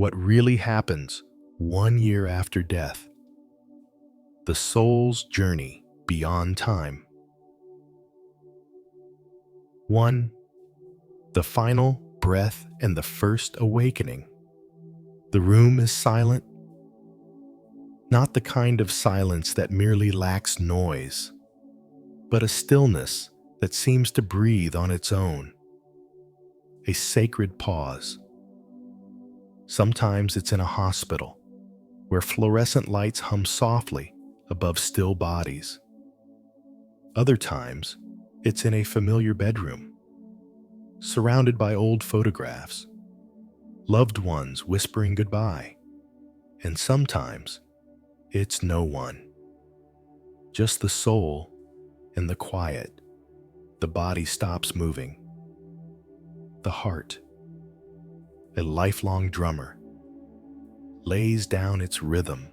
what really happens 1 year after death. The soul's journey beyond time. 1. The final breath and the first awakening. The room is silent, not the kind of silence that merely lacks noise, but a stillness that seems to breathe on its own. A sacred pause. Sometimes it's in a hospital, where fluorescent lights hum softly above still bodies. Other times, it's in a familiar bedroom, surrounded by old photographs, loved ones whispering goodbye, and sometimes it's no one. Just the soul and the quiet. The body stops moving. The heart, a lifelong drummer, lays down its rhythm,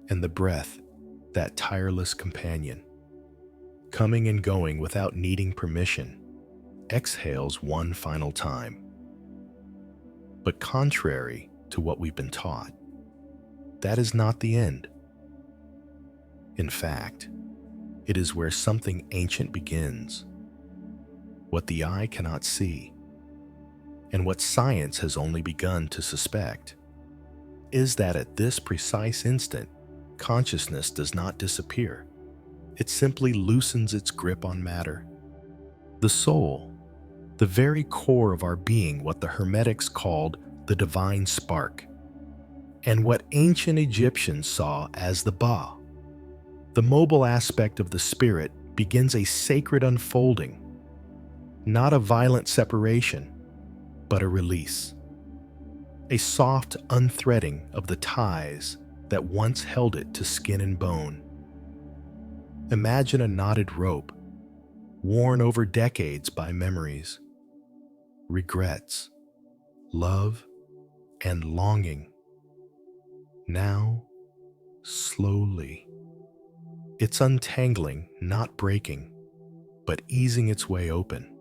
and the breath, that tireless companion, coming and going without needing permission, exhales one final time. But contrary to what we've been taught, that is not the end. In fact, it is where something ancient begins, what the eye cannot see, and what science has only begun to suspect, is that at this precise instant, consciousness does not disappear. It simply loosens its grip on matter. The soul, the very core of our being, what the Hermetics called the divine spark, and what ancient Egyptians saw as the Ba. The mobile aspect of the spirit begins a sacred unfolding, not a violent separation, but a release. A soft unthreading of the ties that once held it to skin and bone. Imagine a knotted rope, worn over decades by memories, regrets, love, and longing. Now, slowly, it's untangling, not breaking, but easing its way open.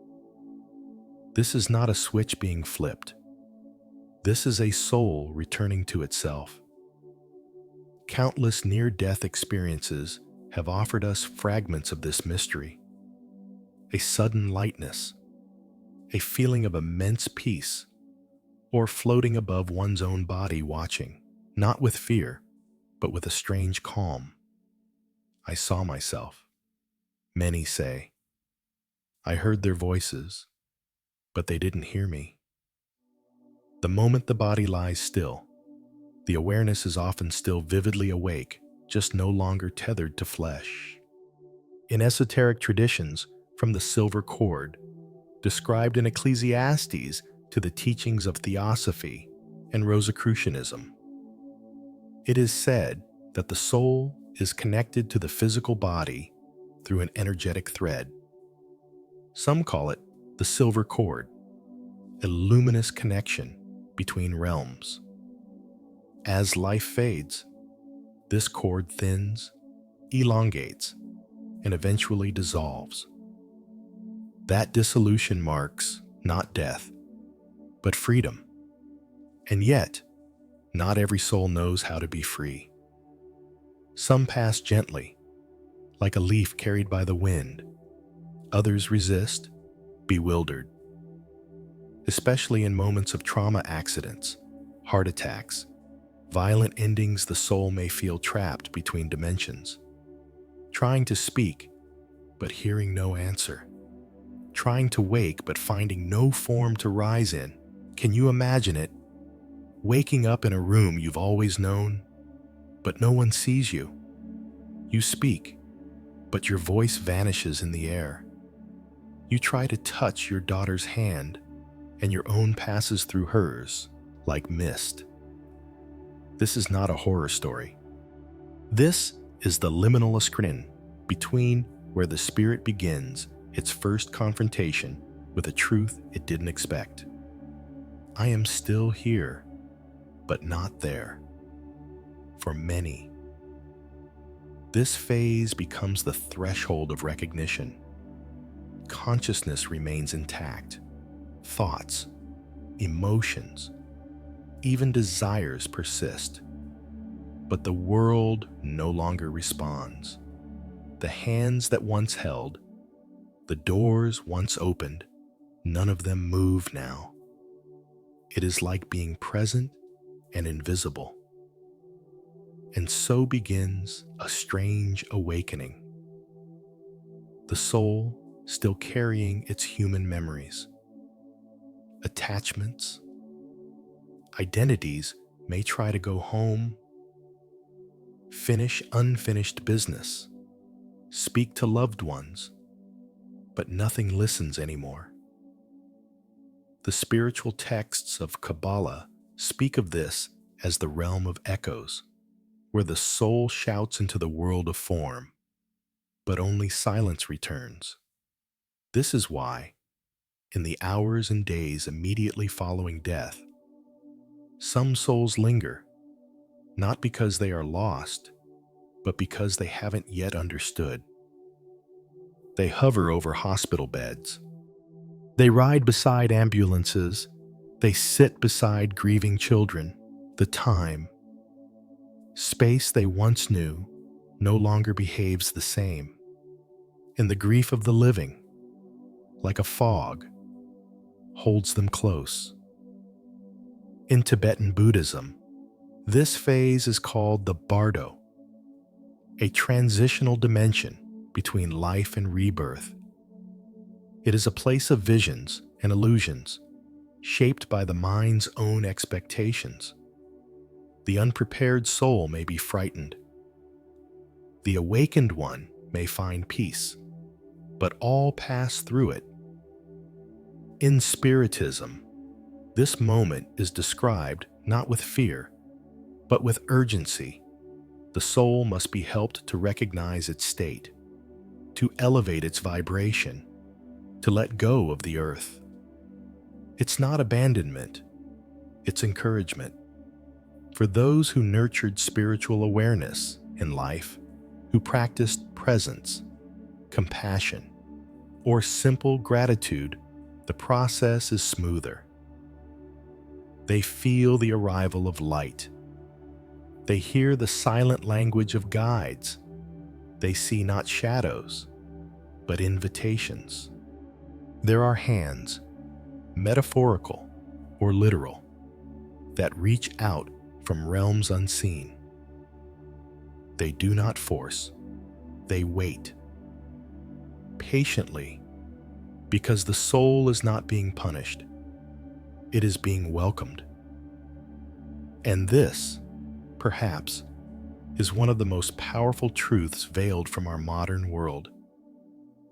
This is not a switch being flipped. This is a soul returning to itself. Countless near-death experiences have offered us fragments of this mystery. A sudden lightness, a feeling of immense peace, or floating above one's own body watching, not with fear, but with a strange calm. I saw myself. Many say. I heard their voices, but they didn't hear me. The moment the body lies still, the awareness is often still vividly awake, just no longer tethered to flesh. In esoteric traditions, from the silver cord, described in Ecclesiastes to the teachings of Theosophy and Rosicrucianism, it is said that the soul is connected to the physical body through an energetic thread. Some call it the silver cord, a luminous connection between realms. As life fades, this cord thins, elongates, and eventually dissolves. That dissolution marks not death, but freedom. And yet, not every soul knows how to be free. Some pass gently, like a leaf carried by the wind. Others resist, bewildered. Especially in moments of trauma accidents, heart attacks, violent endings, the soul may feel trapped between dimensions, trying to speak, but hearing no answer, trying to wake, but finding no form to rise in. Can you imagine it? Waking up in a room you've always known, but no one sees you. You speak, but your voice vanishes in the air. You try to touch your daughter's hand, and your own passes through hers like mist. This is not a horror story. This is the liminal screen between where the spirit begins its first confrontation with a truth it didn't expect. I am still here, but not there. For many, this phase becomes the threshold of recognition. Consciousness remains intact. Thoughts, emotions, even desires persist. But the world no longer responds. The hands that once held, the doors once opened, none of them move now. It is like being present and invisible. And so begins a strange awakening. The soul still carrying its human memories, attachments, identities may try to go home, finish unfinished business, speak to loved ones, but nothing listens anymore. The spiritual texts of Kabbalah speak of this as the realm of echoes, where the soul shouts into the world of form, but only silence returns. This is why, in the hours and days immediately following death, some souls linger, not because they are lost, but because they haven't yet understood. They hover over hospital beds. They ride beside ambulances. They sit beside grieving children. The time, space they once knew, no longer behaves the same. And the grief of the living, like a fog, holds them close. In Tibetan Buddhism, this phase is called the bardo, a transitional dimension between life and rebirth. It is a place of visions and illusions, shaped by the mind's own expectations. The unprepared soul may be frightened. The awakened one may find peace, but all pass through it. In Spiritism, this moment is described not with fear, but with urgency. The soul must be helped to recognize its state, to elevate its vibration, to let go of the earth. It's not abandonment, it's encouragement. For those who nurtured spiritual awareness in life, who practiced presence, compassion, or simple gratitude, the process is smoother. They feel the arrival of light. They hear the silent language of guides. They see not shadows, but invitations. There are hands, metaphorical or literal, that reach out from realms unseen. They do not force, they wait patiently, because the soul is not being punished, it is being welcomed. And this, perhaps, is one of the most powerful truths veiled from our modern world.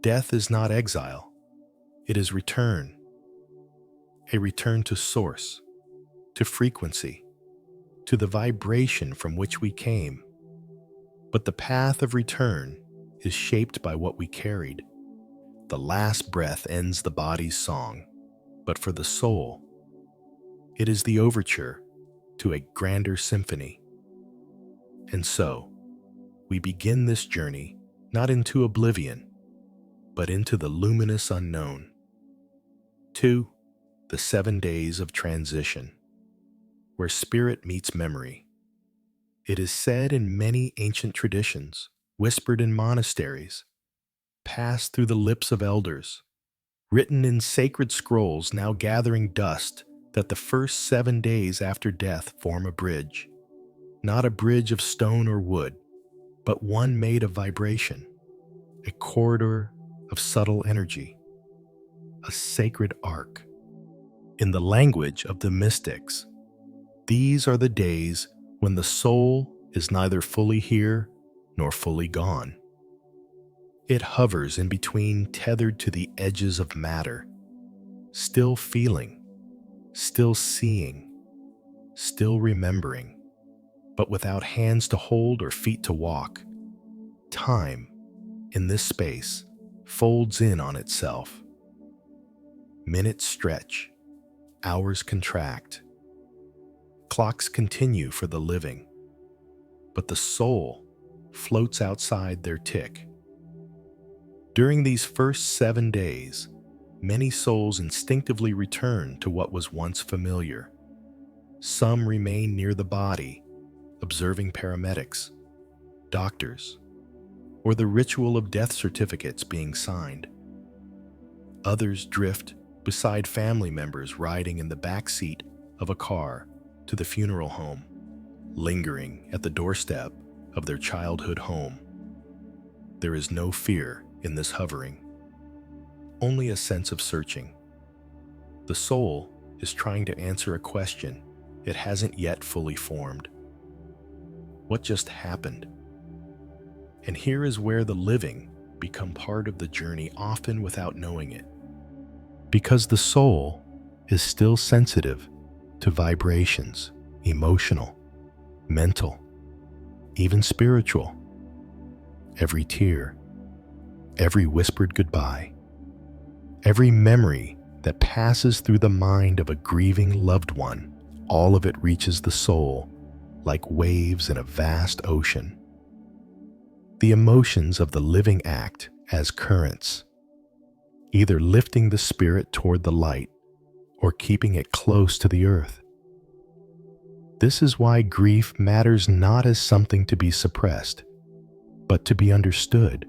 Death is not exile, it is return. A return to source, to frequency, to the vibration from which we came. But the path of return is shaped by what we carried. The last breath ends the body's song, but for the soul, it is the overture to a grander symphony. And so, we begin this journey not into oblivion, but into the luminous unknown. 2. The 7 days of transition, where spirit meets memory. It is said in many ancient traditions, whispered in monasteries, passed through the lips of elders, written in sacred scrolls now gathering dust, that the first 7 days after death form a bridge. Not a bridge of stone or wood, but one made of vibration, a corridor of subtle energy, a sacred arc. In the language of the mystics, these are the days when the soul is neither fully here nor fully gone. It hovers in between, tethered to the edges of matter, still feeling, still seeing, still remembering, but without hands to hold or feet to walk. Time, in this space, folds in on itself. Minutes stretch, hours contract. Clocks continue for the living, but the soul floats outside their tick. During these first 7 days, many souls instinctively return to what was once familiar. Some remain near the body, observing paramedics, doctors, or the ritual of death certificates being signed. Others drift beside family members riding in the back seat of a car to the funeral home, lingering at the doorstep of their childhood home. There is no fear in this hovering, only a sense of searching. The soul is trying to answer a question it hasn't yet fully formed. What just happened? And here is where the living become part of the journey, often without knowing it. Because the soul is still sensitive to vibrations, emotional, mental, even spiritual. Every tear, every whispered goodbye, every memory that passes through the mind of a grieving loved one, all of it reaches the soul like waves in a vast ocean. The emotions of the living act as currents, either lifting the spirit toward the light or keeping it close to the earth. This is why grief matters not as something to be suppressed, but to be understood.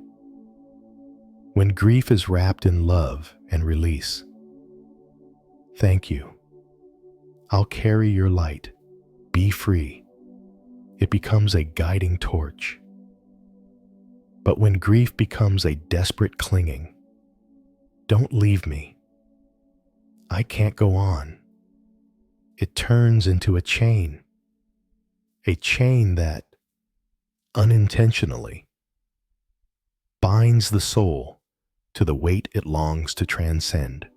When grief is wrapped in love and release. Thank you. I'll carry your light. Be free. It becomes a guiding torch. But when grief becomes a desperate clinging, don't leave me. I can't go on. It turns into a chain that, unintentionally, binds the soul to the weight it longs to transcend.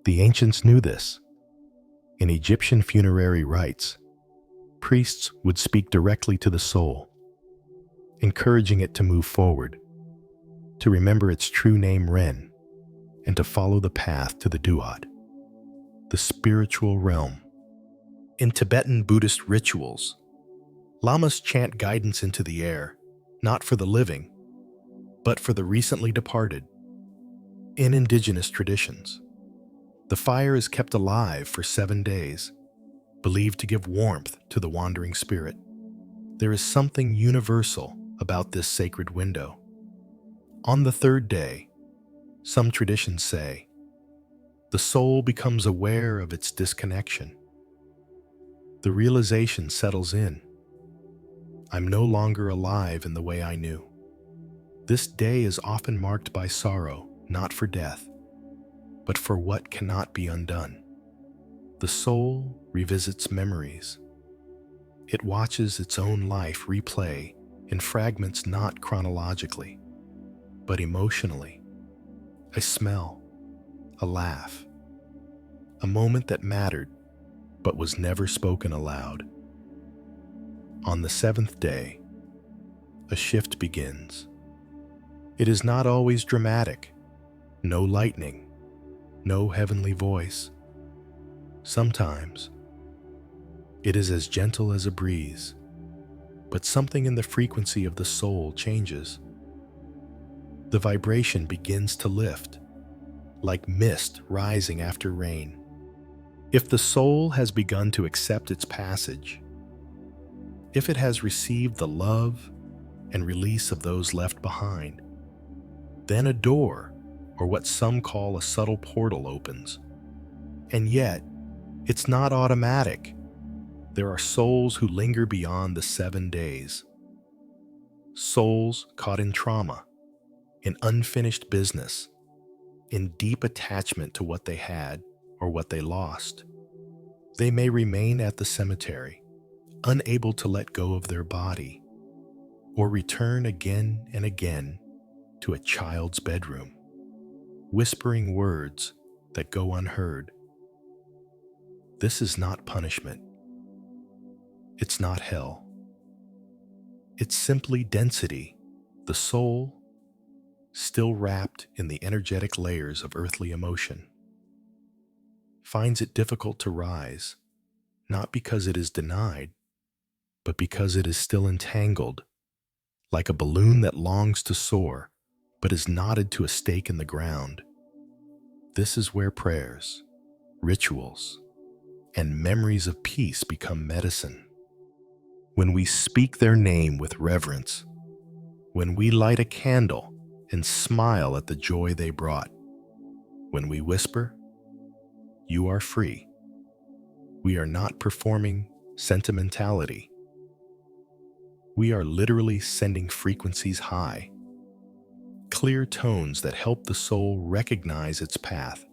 The ancients knew this. In Egyptian funerary rites, priests would speak directly to the soul, encouraging it to move forward, to remember its true name Ren, and to follow the path to the Duat, the spiritual realm. In Tibetan Buddhist rituals, lamas chant guidance into the air, not for the living, but for the recently departed. In indigenous traditions, the fire is kept alive for 7 days, believed to give warmth to the wandering spirit. There is something universal about this sacred window. On the 3rd day, some traditions say, the soul becomes aware of its disconnection. The realization settles in. I'm no longer alive in the way I knew. This day is often marked by sorrow, not for death, but for what cannot be undone. The soul revisits memories. It watches its own life replay in fragments, not chronologically, but emotionally. A smell, a laugh, a moment that mattered but was never spoken aloud. On the 7th day, a shift begins. It is not always dramatic, no lightning, no heavenly voice. Sometimes, it is as gentle as a breeze, but something in the frequency of the soul changes. The vibration begins to lift, like mist rising after rain. If the soul has begun to accept its passage, if it has received the love and release of those left behind, then a door, or what some call a subtle portal, opens. And yet, it's not automatic. There are souls who linger beyond the 7 days. Souls caught in trauma, in unfinished business, in deep attachment to what they had or what they lost. They may remain at the cemetery, unable to let go of their body, or return again and again to a child's bedroom, whispering words that go unheard. This is not punishment. It's not hell. It's simply density, the soul still wrapped in the energetic layers of earthly emotion. Finds it difficult to rise, not because it is denied, but because it is still entangled, like a balloon that longs to soar, but is knotted to a stake in the ground. This is where prayers, rituals, and memories of peace become medicine. When we speak their name with reverence, when we light a candle and smile at the joy they brought, when we whisper, "You are free," we are not performing sentimentality. We are literally sending frequencies high, clear tones that help the soul recognize its path.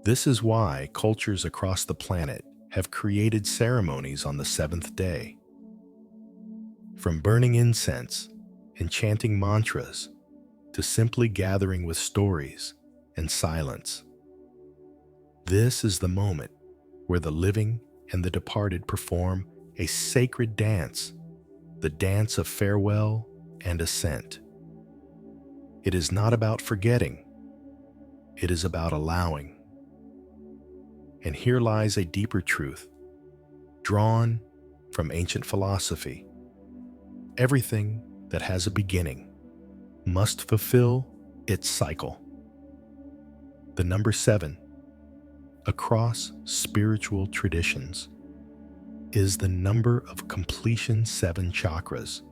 This is why cultures across the planet have created ceremonies on the seventh day. From burning incense and chanting mantras to simply gathering with stories and silence. This is the moment where the living and the departed perform a sacred dance, the dance of farewell and ascent. It is not about forgetting, it is about allowing. And here lies a deeper truth, drawn from ancient philosophy. Everything that has a beginning must fulfill its cycle. The number 7, across spiritual traditions, is the number of completion 7 chakras,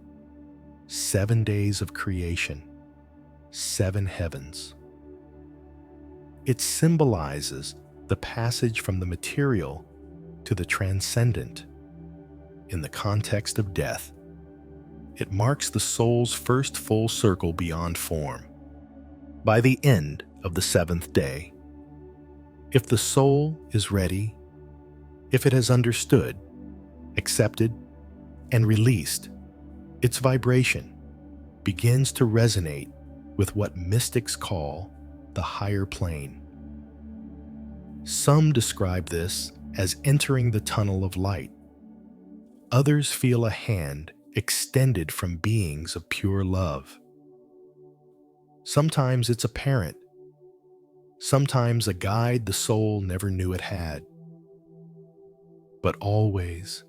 7 days of creation, 7 heavens. It symbolizes the passage from the material to the transcendent. In the context of death, it marks the soul's first full circle beyond form. By the end of the 7th day, if the soul is ready, if it has understood, accepted, and released, its vibration begins to resonate with what mystics call the higher plane. Some describe this as entering the tunnel of light. Others feel a hand extended from beings of pure love. Sometimes it's a parent, sometimes a guide the soul never knew it had. But always,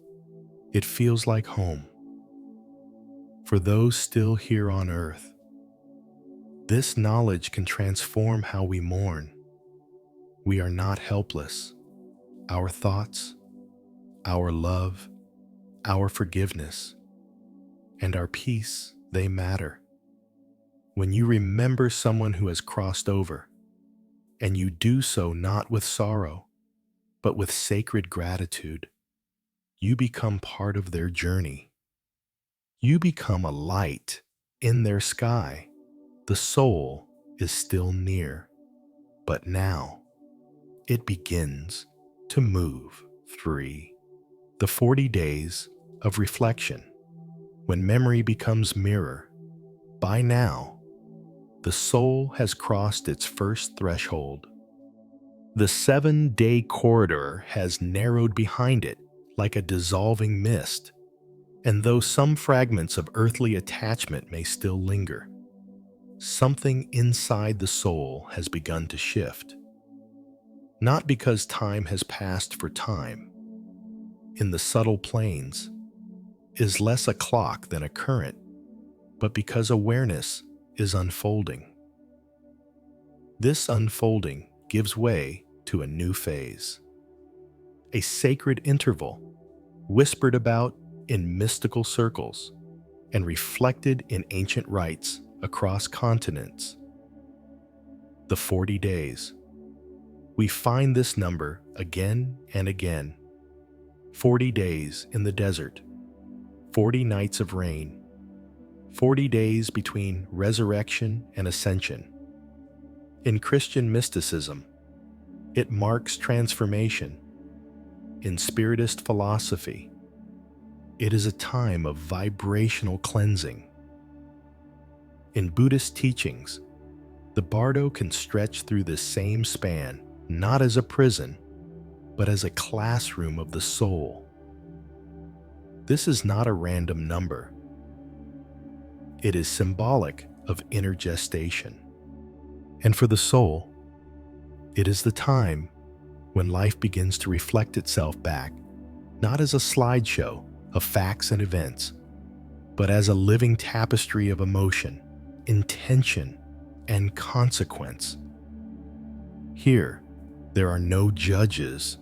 it feels like home. For those still here on earth, this knowledge can transform how we mourn. We are not helpless. Our thoughts, our love, our forgiveness, and our peace, they matter. When you remember someone who has crossed over, and you do so not with sorrow, but with sacred gratitude, you become part of their journey. You become a light in their sky. The soul is still near, but now it begins to move. 3. The 40 days of reflection. When memory becomes mirror, by now, the soul has crossed its first threshold. The 7-day corridor has narrowed behind it like a dissolving mist, and though some fragments of earthly attachment may still linger, something inside the soul has begun to shift. Not because time has passed for time. In the subtle planes, is less a clock than a current, but because awareness is unfolding. This unfolding gives way to a new phase. A sacred interval, whispered about in mystical circles and reflected in ancient rites across continents. The 40 days. We find this number again and again. 40 days in the desert, 40 nights of rain, 40 days between resurrection and ascension. In Christian mysticism, it marks transformation. In Spiritist philosophy, it is a time of vibrational cleansing. In Buddhist teachings, the bardo can stretch through this same span, not as a prison, but as a classroom of the soul. This is not a random number. It is symbolic of inner gestation. And for the soul, it is the time when life begins to reflect itself back, not as a slideshow of facts and events, but as a living tapestry of emotion, intention, and consequence. Here, there are no judges,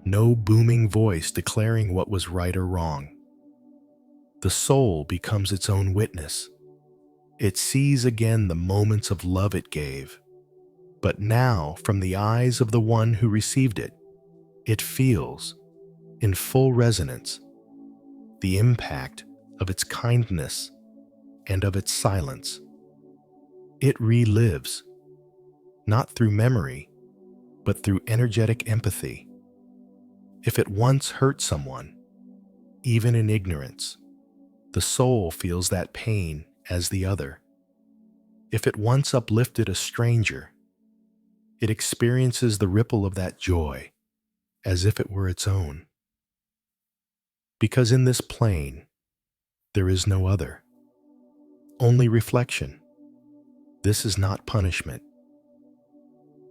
no booming voice declaring what was right or wrong. The soul becomes its own witness. It sees again the moments of love it gave, but now from the eyes of the one who received it. It feels, in full resonance, the impact of its kindness and of its silence. It relives, not through memory, but through energetic empathy. If it once hurt someone, even in ignorance, the soul feels that pain as the other. If it once uplifted a stranger, it experiences the ripple of that joy as if it were its own. Because in this plane, there is no other, only reflection. This is not punishment.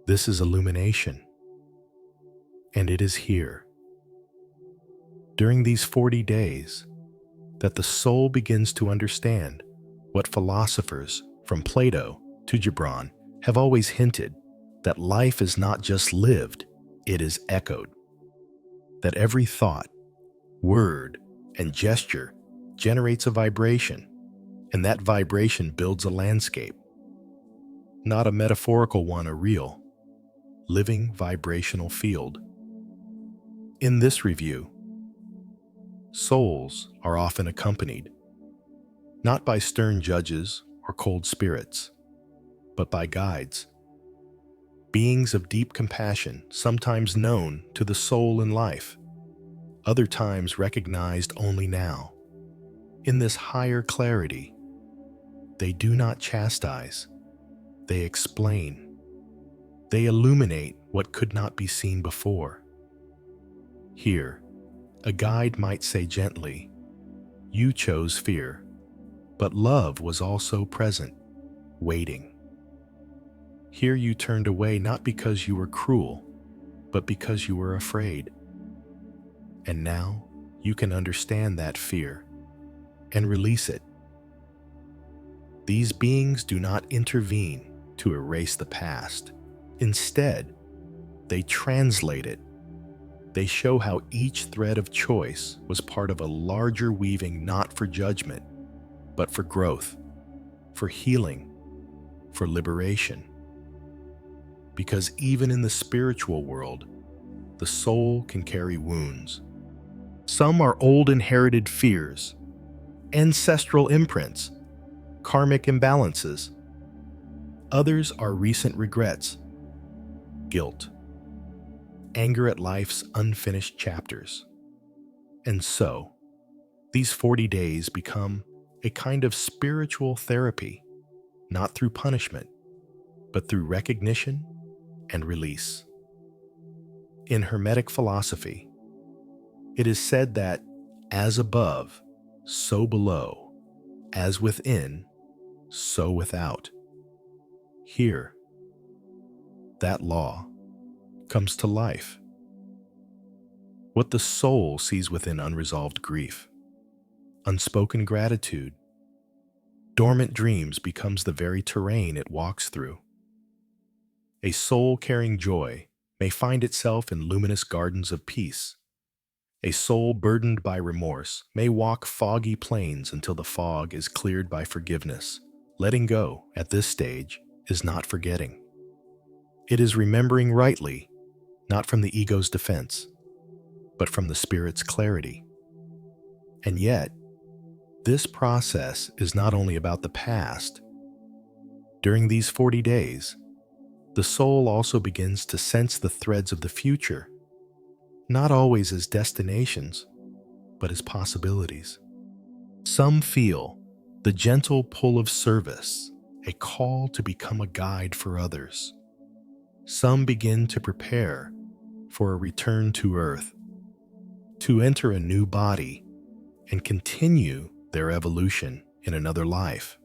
This is illumination. And it is here, during these 40 days, that the soul begins to understand what philosophers from Plato to Gibran have always hinted, that life is not just lived, it is echoed. That every thought, word, and gesture generates a vibration, and that vibration builds a landscape. Not a metaphorical one, a real, living vibrational field. In this review, souls are often accompanied, not by stern judges or cold spirits, but by guides, beings of deep compassion, sometimes known to the soul in life, other times recognized only now. In this higher clarity, they do not chastise, they explain. They illuminate what could not be seen before. Here, a guide might say gently, "You chose fear, but love was also present, waiting." Here you turned away not because you were cruel, but because you were afraid. And now you can understand that fear and release it. These beings do not intervene to erase the past. Instead, they translate it. They show how each thread of choice was part of a larger weaving, not for judgment, but for growth, for healing, for liberation. Because even in the spiritual world, the soul can carry wounds. Some are old inherited fears, ancestral imprints, karmic imbalances. Others are recent regrets, guilt, anger at life's unfinished chapters. And so, these 40 days become a kind of spiritual therapy, not through punishment, but through recognition and release. In Hermetic philosophy, it is said that as above, so below, as within, so without. Here, that law comes to life. What the soul sees within unresolved grief, unspoken gratitude, dormant dreams becomes the very terrain it walks through. A soul carrying joy may find itself in luminous gardens of peace. A soul burdened by remorse may walk foggy plains until the fog is cleared by forgiveness. Letting go, at this stage, is not forgetting. It is remembering rightly, not from the ego's defense, but from the spirit's clarity. And yet, this process is not only about the past. During these 40 days, the soul also begins to sense the threads of the future, not always as destinations, but as possibilities. Some feel the gentle pull of service, a call to become a guide for others. Some begin to prepare for a return to Earth, to enter a new body and continue their evolution in another life.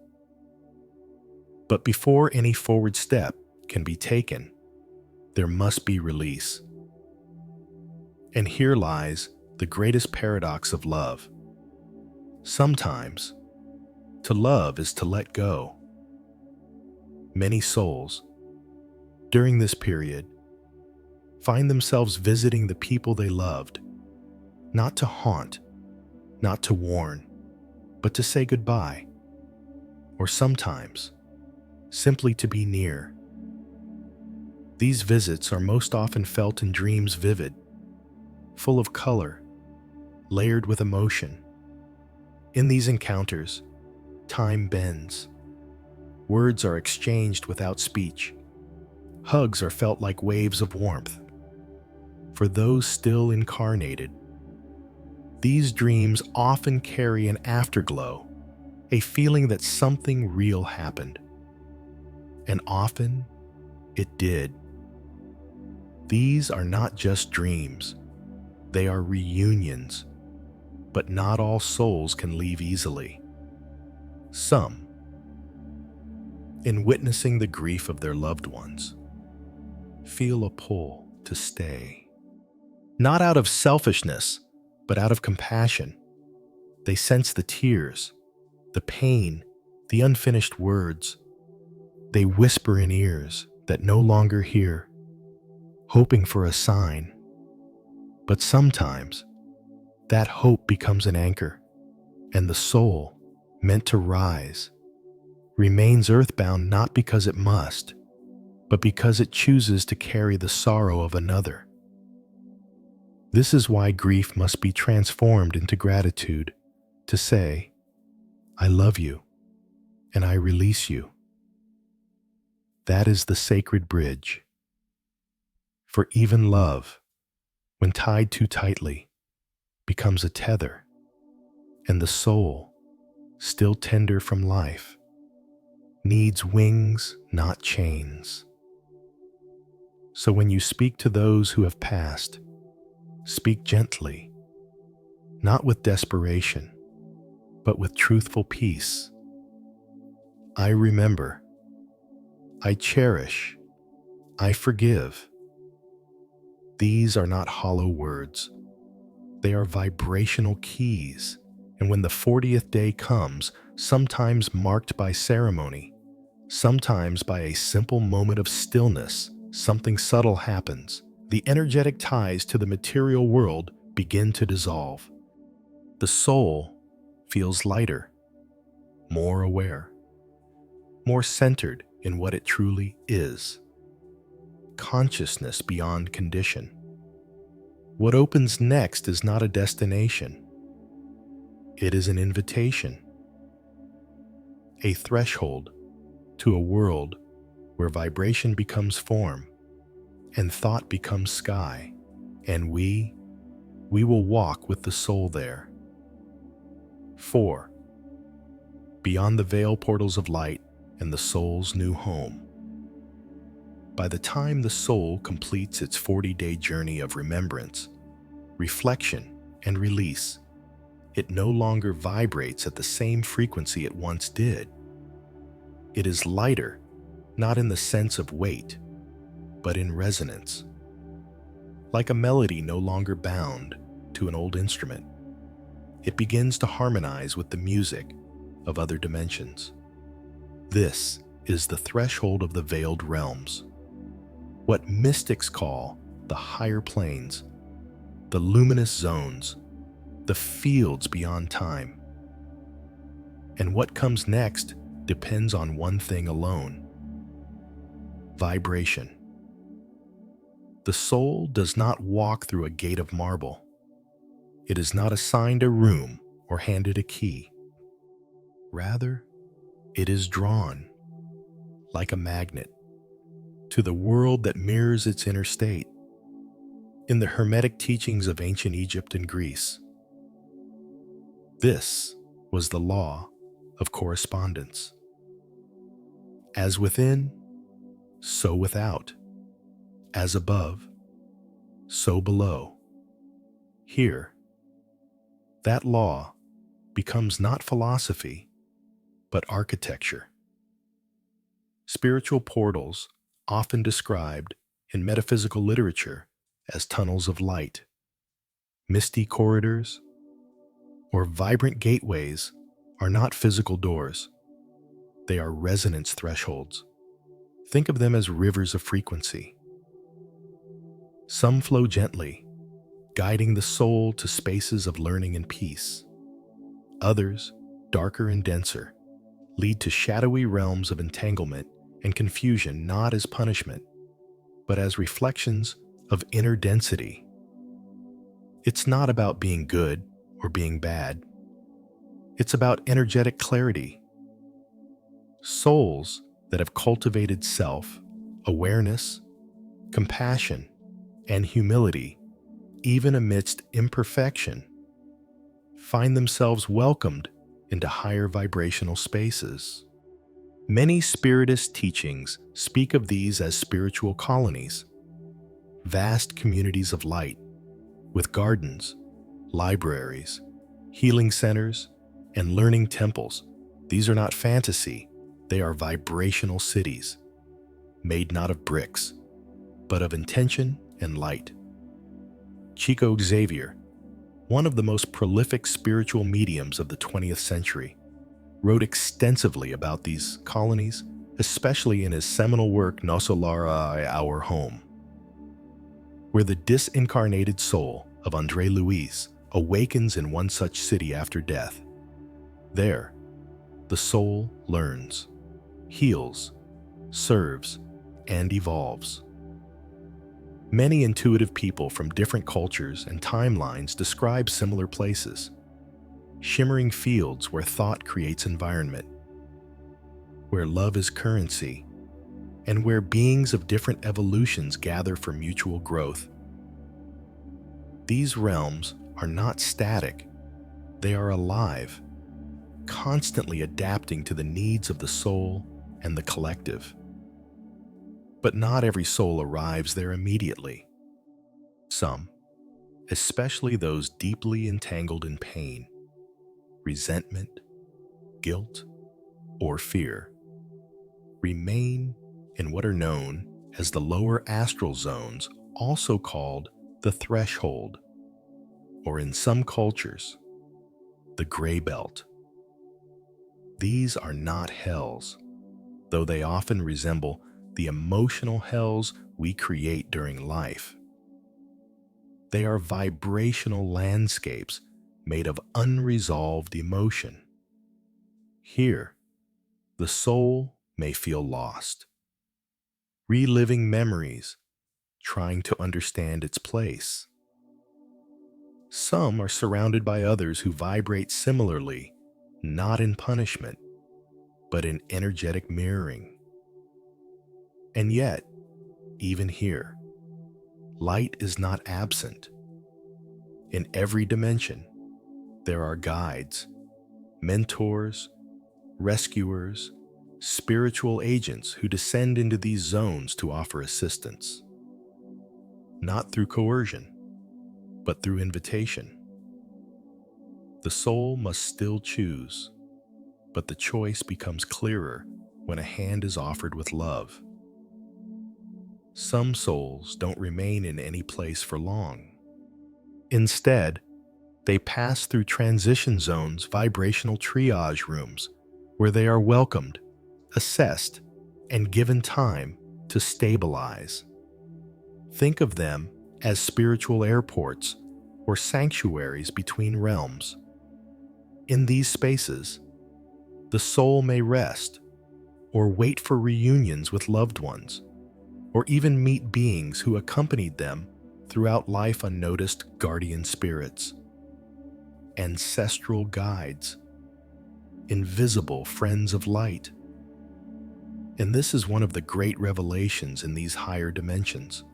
But before any forward step can be taken, there must be release. And here lies the greatest paradox of love. Sometimes, to love is to let go. Many souls, during this period, find themselves visiting the people they loved, not to haunt, not to warn, but to say goodbye, or sometimes simply to be near. These visits are most often felt in dreams vivid, full of color, layered with emotion. In these encounters, time bends. Words are exchanged without speech. Hugs are felt like waves of warmth. For those still incarnated, these dreams often carry an afterglow, a feeling that something real happened. And often, it did. These are not just dreams. They are reunions. But not all souls can leave easily. Some, in witnessing the grief of their loved ones, feel a pull to stay. Not out of selfishness, but out of compassion. They sense the tears, the pain, the unfinished words. They whisper in ears that no longer hear, hoping for a sign. But sometimes, that hope becomes an anchor, and the soul, meant to rise, remains earthbound not because it must, but because it chooses to carry the sorrow of another. This is why grief must be transformed into gratitude, to say, I love you, and I release you. That is the sacred bridge. For even love, when tied too tightly, becomes a tether, and the soul, still tender from life, needs wings, not chains. So when you speak to those who have passed, speak gently, not with desperation, but with truthful peace. I remember, I cherish, I forgive. These are not hollow words. They are vibrational keys, and when the 40th day comes, sometimes marked by ceremony, sometimes by a simple moment of stillness, something subtle happens. The energetic ties to the material world begin to dissolve. The soul feels lighter, more aware, more centered in what it truly is. Consciousness beyond condition. What opens next is not a destination. It is an invitation, a threshold to a world where vibration becomes form and thought becomes sky, and we will walk with the soul there. 4. Beyond the veil portals of light and the soul's new home. By the time the soul completes its 40-day journey of remembrance, reflection, and release, it no longer vibrates at the same frequency it once did. It is lighter, not in the sense of weight, but in resonance. Like a melody no longer bound to an old instrument, it begins to harmonize with the music of other dimensions. This is the threshold of the veiled realms, what mystics call the higher planes, the luminous zones, the fields beyond time. And what comes next depends on one thing alone: vibration. The soul does not walk through a gate of marble. It is not assigned a room or handed a key. Rather, it is drawn, like a magnet, to the world that mirrors its inner state. In the Hermetic teachings of ancient Egypt and Greece, this was the law of correspondence. As within, so without. As above, so below. Here, that law becomes not philosophy, but architecture. Spiritual portals, often described in metaphysical literature as tunnels of light, misty corridors, or vibrant gateways, are not physical doors. They are resonance thresholds. Think of them as rivers of frequency. Some flow gently, guiding the soul to spaces of learning and peace. Others, darker and denser, lead to shadowy realms of entanglement and confusion, not as punishment, but as reflections of inner density. It's not about being good or being bad. It's about energetic clarity. Souls that have cultivated self, awareness, compassion, and humility, even amidst imperfection, find themselves welcomed into higher vibrational spaces. Many spiritist teachings speak of these as spiritual colonies, vast communities of light, with gardens, libraries, healing centers, and learning temples. These are not fantasy, they are vibrational cities, made not of bricks, but of intention and light. Chico Xavier, one of the most prolific spiritual mediums of the 20th century, wrote extensively about these colonies, especially in his seminal work Nosso Lar, Our Home, where the disincarnated soul of André Luiz awakens in one such city after death. There, the soul learns, heals, serves, and evolves. Many intuitive people from different cultures and timelines describe similar places, shimmering fields where thought creates environment, where love is currency, and where beings of different evolutions gather for mutual growth. These realms are not static, they are alive, constantly adapting to the needs of the soul and the collective. But not every soul arrives there immediately. Some, especially those deeply entangled in pain, resentment, guilt, or fear, remain in what are known as the lower astral zones, also called the threshold, or in some cultures, the gray belt. These are not hells, though they often resemble the emotional hells we create during life. They are vibrational landscapes made of unresolved emotion. Here, the soul may feel lost, reliving memories, trying to understand its place. Some are surrounded by others who vibrate similarly, not in punishment, but in energetic mirroring. And yet, even here, light is not absent. In every dimension, there are guides, mentors, rescuers, spiritual agents who descend into these zones to offer assistance. Not through coercion, but through invitation. The soul must still choose, but the choice becomes clearer when a hand is offered with love. Some souls don't remain in any place for long. Instead, they pass through transition zones, vibrational triage rooms, where they are welcomed, assessed, and given time to stabilize. Think of them as spiritual airports or sanctuaries between realms. In these spaces, the soul may rest or wait for reunions with loved ones, or even meet beings who accompanied them throughout life, unnoticed guardian spirits, ancestral guides, invisible friends of light. And this is one of the great revelations in these higher dimensions.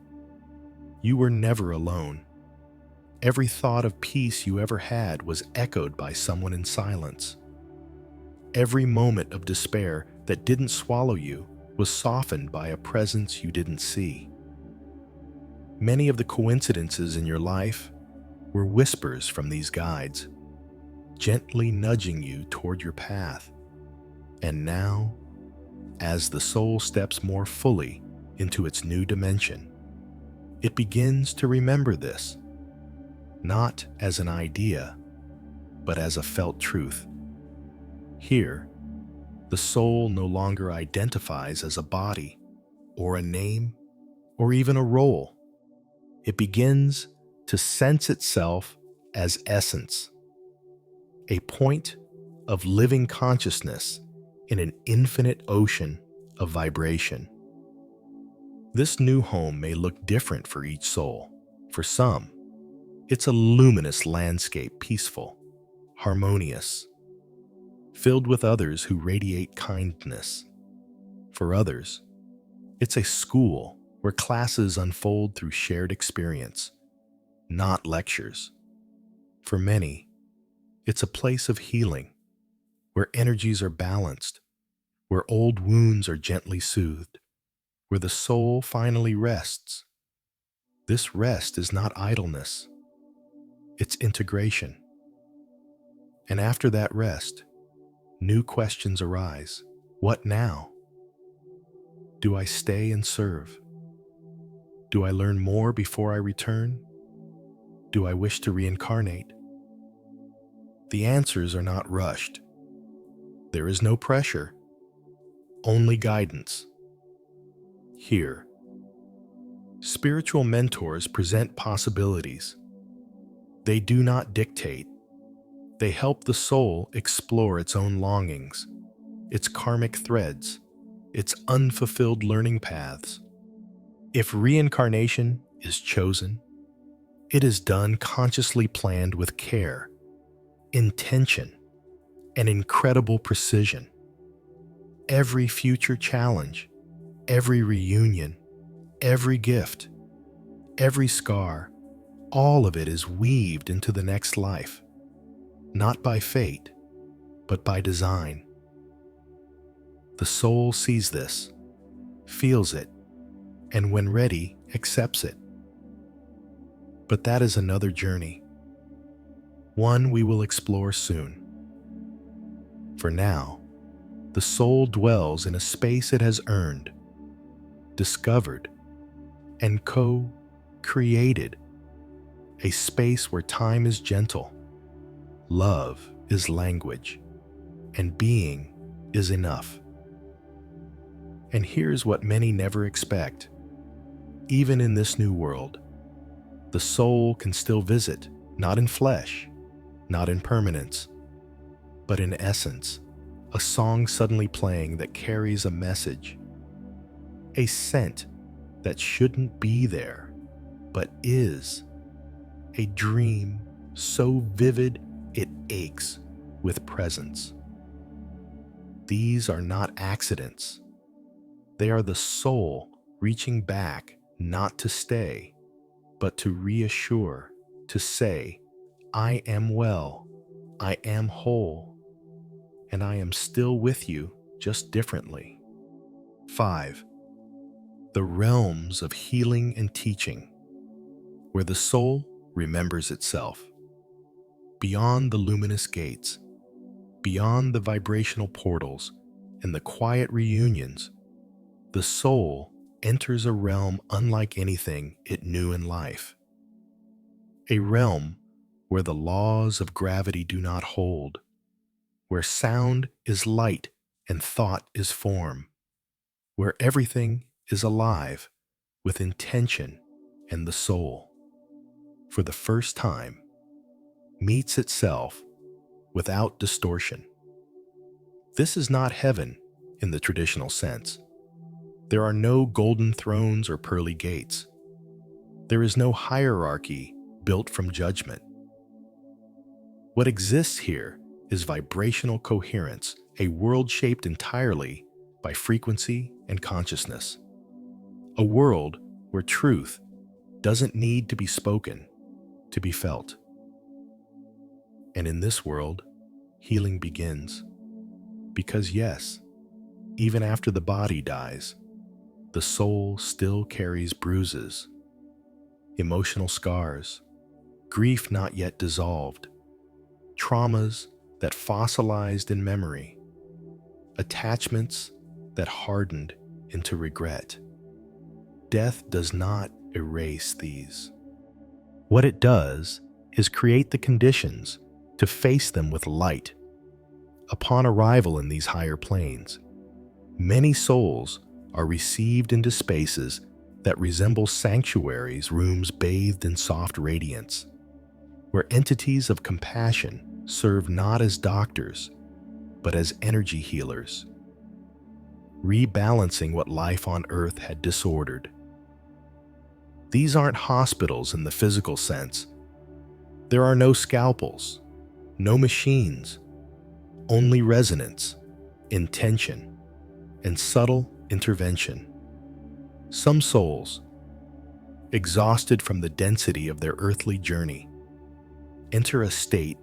You were never alone. Every thought of peace you ever had was echoed by someone in silence. Every moment of despair that didn't swallow you was softened by a presence you didn't see. Many of the coincidences in your life were whispers from these guides, gently nudging you toward your path. And now, as the soul steps more fully into its new dimension, it begins to remember this, not as an idea, but as a felt truth. Here, the soul no longer identifies as a body, or a name, or even a role. It begins to sense itself as essence, a point of living consciousness in an infinite ocean of vibration. This new home may look different for each soul. For some, it's a luminous landscape, peaceful, harmonious, filled with others who radiate kindness. For others, it's a school where classes unfold through shared experience, not lectures. For many, it's a place of healing, where energies are balanced, where old wounds are gently soothed, where the soul finally rests. This rest is not idleness, it's integration. And after that rest, new questions arise. What now? Do I stay and serve? Do I learn more before I return? Do I wish to reincarnate? The answers are not rushed. There is no pressure, only guidance. Here, spiritual mentors present possibilities. They do not dictate. They help the soul explore its own longings, its karmic threads, its unfulfilled learning paths. If reincarnation is chosen, it is done consciously planned with care, intention, and incredible precision. Every future challenge, every reunion, every gift, every scar, all of it is weaved into the next life, not by fate, but by design. The soul sees this, feels it, and when ready, accepts it. But that is another journey, one we will explore soon. For now, the soul dwells in a space it has earned, discovered, and co-created, a space where time is gentle, love is language, and being is enough. And here's what many never expect. Even in this new world, the soul can still visit, not in flesh, not in permanence, but in essence, a song suddenly playing that carries a message, a scent that shouldn't be there, but is, a dream so vivid it aches with presence. These are not accidents. They are the soul reaching back not to stay, but to reassure, to say, I am well, I am whole, and I am still with you, just differently. 5. The realms of healing and teaching, where the soul remembers itself. Beyond the luminous gates, beyond the vibrational portals and the quiet reunions, the soul enters a realm unlike anything it knew in life. A realm where the laws of gravity do not hold, where sound is light and thought is form, where everything is alive with intention, and the soul, for the first time, meets itself without distortion. This is not heaven in the traditional sense. There are no golden thrones or pearly gates. There is no hierarchy built from judgment. What exists here is vibrational coherence, a world shaped entirely by frequency and consciousness. A world where truth doesn't need to be spoken to be felt. And in this world, healing begins. Because yes, even after the body dies, the soul still carries bruises, emotional scars, grief not yet dissolved, traumas that fossilized in memory, attachments that hardened into regret. Death does not erase these. What it does is create the conditions to face them with light. Upon arrival in these higher planes, many souls are received into spaces that resemble sanctuaries, rooms bathed in soft radiance, where entities of compassion serve not as doctors, but as energy healers, rebalancing what life on Earth had disordered. These aren't hospitals in the physical sense. There are no scalpels, no machines, only resonance, intention, and subtle intervention. Some souls, exhausted from the density of their earthly journey, enter a state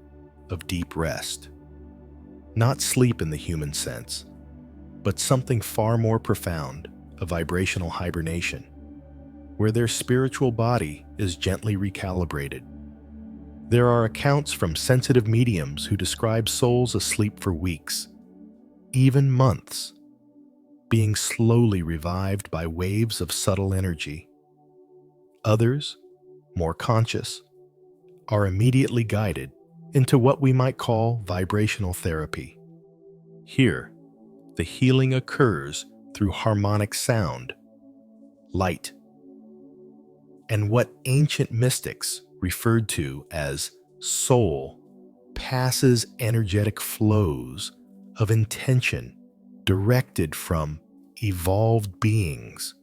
of deep rest. Not sleep in the human sense, but something far more profound, a vibrational hibernation, where their spiritual body is gently recalibrated. There are accounts from sensitive mediums who describe souls asleep for weeks, even months, being slowly revived by waves of subtle energy. Others, more conscious, are immediately guided into what we might call vibrational therapy. Here, the healing occurs through harmonic sound, light, and what ancient mystics referred to as soul passes energetic flows of intention directed from evolved beings,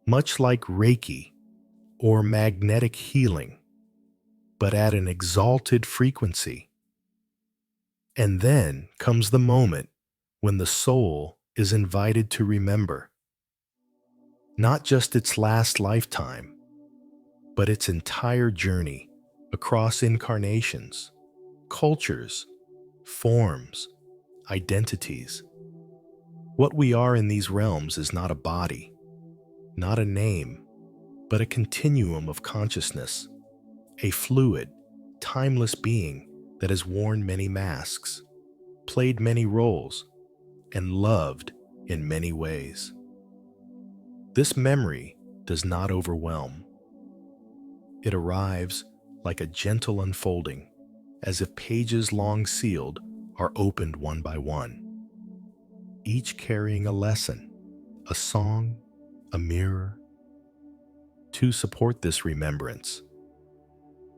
much like Reiki or magnetic healing, but at an exalted frequency. And then comes the moment when the soul is invited to remember not just its last lifetime, but its entire journey across incarnations, cultures, forms, identities. What we are in these realms is not a body, not a name, but a continuum of consciousness, a fluid, timeless being that has worn many masks, played many roles, and loved in many ways. This memory does not overwhelm. It arrives like a gentle unfolding, as if pages long sealed are opened one by one, each carrying a lesson, a song, a mirror. To support this remembrance,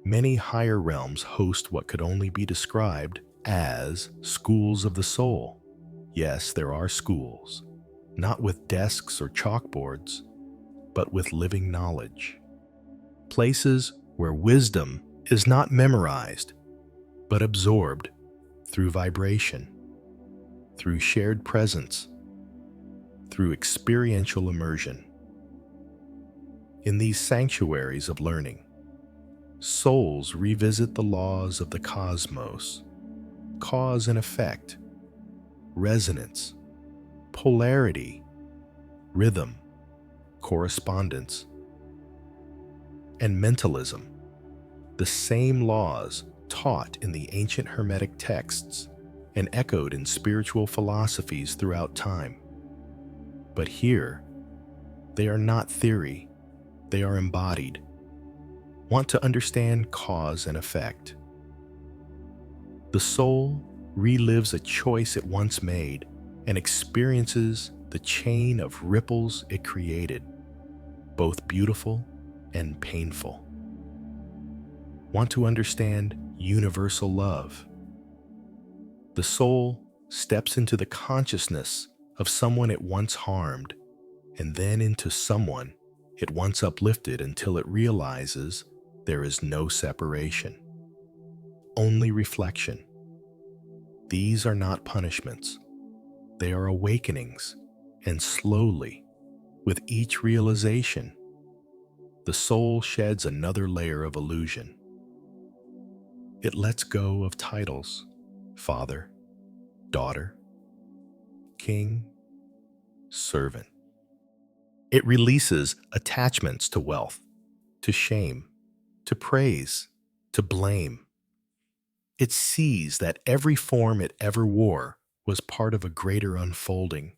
many higher realms host what could only be described as schools of the soul. Yes, there are schools, not with desks or chalkboards, but with living knowledge. Places where wisdom is not memorized, but absorbed through vibration, through shared presence, through experiential immersion. In these sanctuaries of learning, souls revisit the laws of the cosmos, cause and effect, resonance, polarity, rhythm, correspondence, and mentalism, the same laws taught in the ancient Hermetic texts and echoed in spiritual philosophies throughout time. But here, they are not theory, they are embodied. Want to understand cause and effect? The soul relives a choice it once made and experiences the chain of ripples it created, both beautiful and painful. Want to understand universal love? The soul steps into the consciousness of someone it once harmed, and then into someone it once uplifted until it realizes there is no separation, only reflection. These are not punishments. They are awakenings, and slowly, with each realization, the soul sheds another layer of illusion. It lets go of titles, father, daughter, king, servant. It releases attachments to wealth, to shame, to praise, to blame. It sees that every form it ever wore was part of a greater unfolding,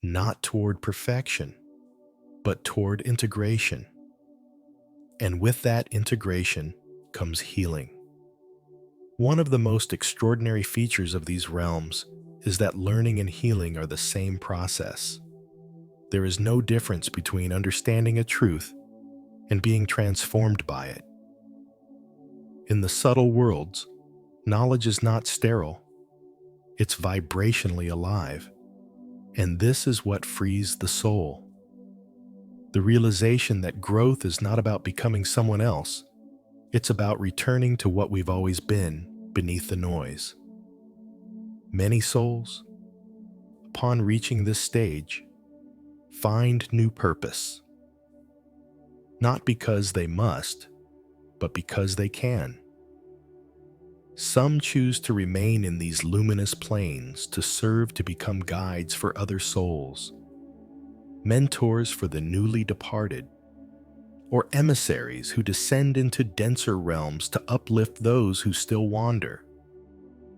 not toward perfection, but toward integration. And with that integration comes healing. One of the most extraordinary features of these realms is that learning and healing are the same process. There is no difference between understanding a truth and being transformed by it. In the subtle worlds, knowledge is not sterile. It's vibrationally alive. And this is what frees the soul. The realization that growth is not about becoming someone else. It's about returning to what we've always been beneath the noise. Many souls, upon reaching this stage, find new purpose. Not because they must, but because they can. Some choose to remain in these luminous planes to serve to become guides for other souls, mentors for the newly departed, or emissaries who descend into denser realms to uplift those who still wander.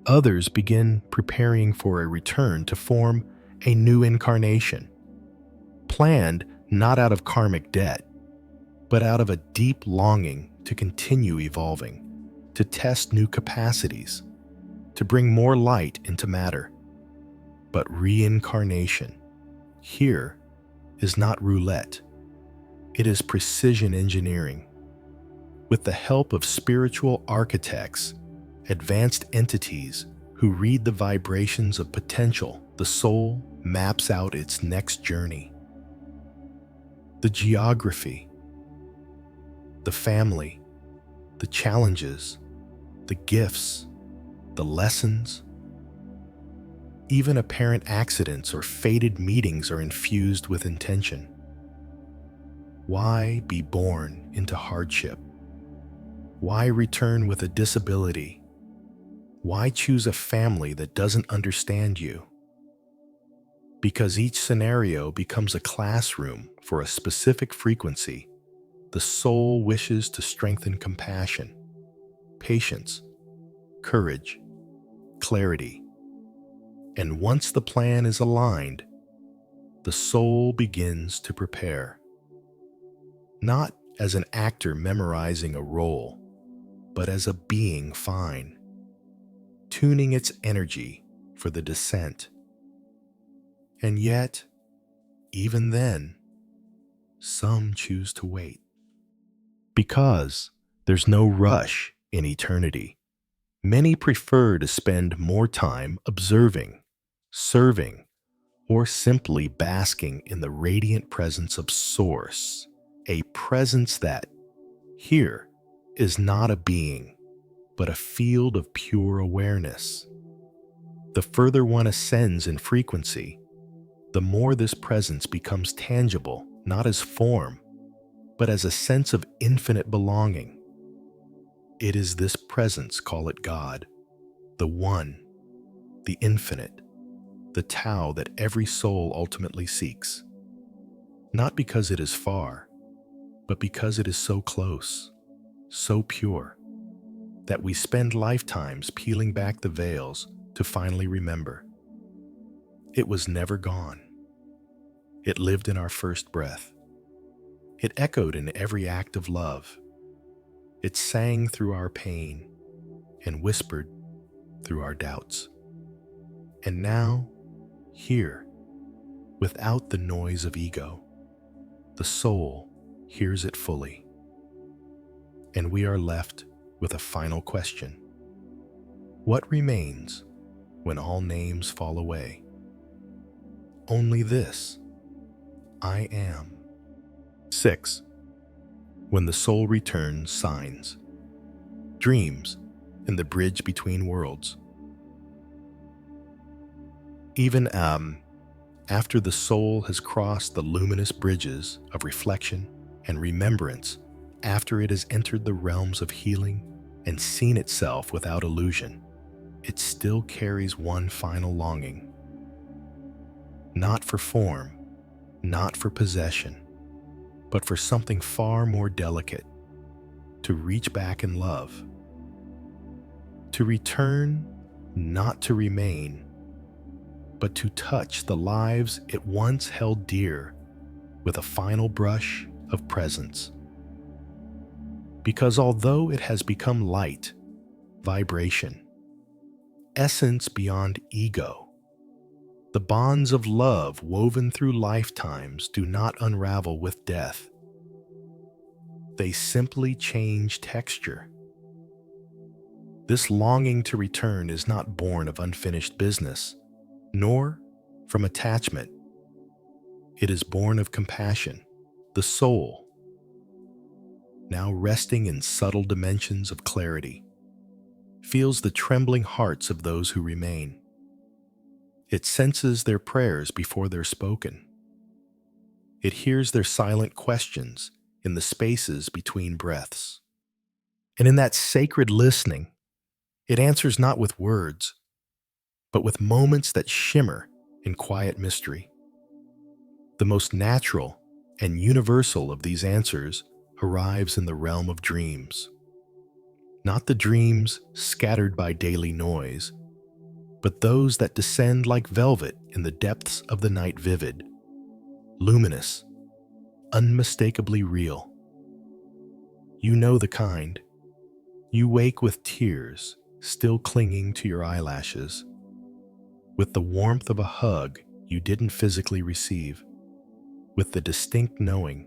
Others begin preparing for a return to form a new incarnation, planned not out of karmic debt, but out of a deep longing to continue evolving, to test new capacities, to bring more light into matter. But reincarnation here is not roulette. It is precision engineering. With the help of spiritual architects, advanced entities who read the vibrations of potential, the soul maps out its next journey. The geography, the family, the challenges, the gifts, the lessons. Even apparent accidents or fated meetings are infused with intention. Why be born into hardship? Why return with a disability? Why choose a family that doesn't understand you? Because each scenario becomes a classroom for a specific frequency, the soul wishes to strengthen compassion, patience, courage, clarity. And once the plan is aligned, the soul begins to prepare. Not as an actor memorizing a role, but as a being fine, tuning its energy for the descent. And yet, even then, some choose to wait. Because there's no rush in eternity, many prefer to spend more time observing, serving, or simply basking in the radiant presence of Source, a presence that, here, is not a being, but a field of pure awareness. The further one ascends in frequency, the more this presence becomes tangible, not as form, but as a sense of infinite belonging. It is this presence, call it God, the One, the Infinite, the Tao that every soul ultimately seeks. Not because it is far, but because it is so close, so pure, that we spend lifetimes peeling back the veils to finally remember. It was never gone. It lived in our first breath. It echoed in every act of love. It sang through our pain and whispered through our doubts. And now, here, without the noise of ego, the soul hears it fully. And we are left with a final question. What remains when all names fall away? Only this: I am. 6. When the soul returns, signs. Dreams in the bridge between worlds. Even after the soul has crossed the luminous bridges of reflection and remembrance, after it has entered the realms of healing and seen itself without illusion, it still carries one final longing. Not for form, not for possession, but for something far more delicate, to reach back in love. To return, not to remain, but to touch the lives it once held dear with a final brush of presence. Because although it has become light, vibration, essence beyond ego, The bonds of love woven through lifetimes do not unravel with death. They simply change texture. This longing to return is not born of unfinished business, nor from attachment. It is born of compassion. The soul, now resting in subtle dimensions of clarity, feels the trembling hearts of those who remain. It senses their prayers before they're spoken. It hears their silent questions in the spaces between breaths. And in that sacred listening, it answers not with words, but with moments that shimmer in quiet mystery. The most natural and universal of these answers arrives in the realm of dreams. Not the dreams scattered by daily noise, but those that descend like velvet in the depths of the night, vivid, luminous, unmistakably real. You know the kind. You wake with tears still clinging to your eyelashes, with the warmth of a hug you didn't physically receive, with the distinct knowing